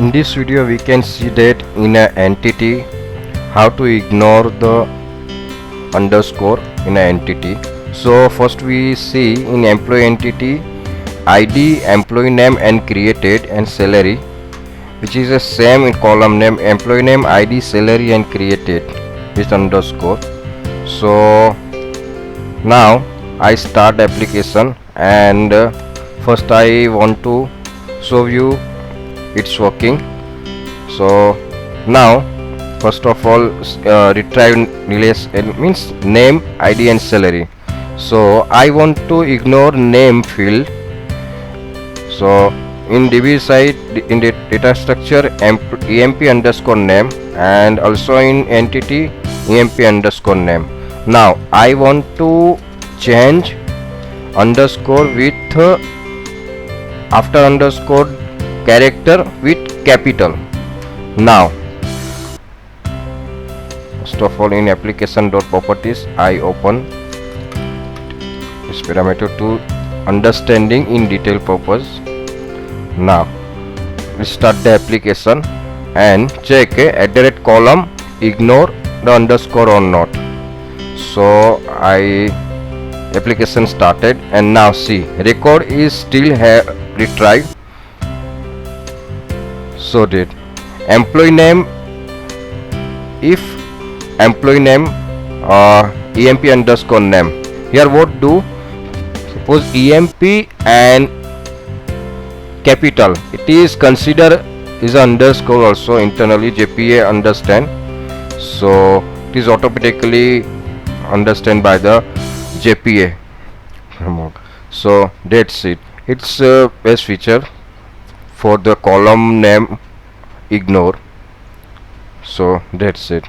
In this video we can see that in an entity how to ignore the underscore in an entity. So first we see in employee entity ID, employee name and created, and salary, which is the same in column name employee name, ID, salary and created with underscore. So now I start the application, and first I want to show you it's working. So now first of all retrieve means name, ID and salary. So I want to ignore name field. So in DB side, in the data structure emp underscore name, and also in entity emp underscore name. Now I want to change underscore with after underscore character with capital. Now first of all in application.properties I open this parameter to understanding in detail purpose. Now we start the application and check @column ignore the underscore or not. So I application started, and now see record is still retrieved. So did employee name, if employee name emp underscore name, here what do, suppose emp and capital, it is consider is underscore also internally JPA understand, so it is automatically understand by the JPA. So that's it. It's a best feature for the column name ignore. So that's it.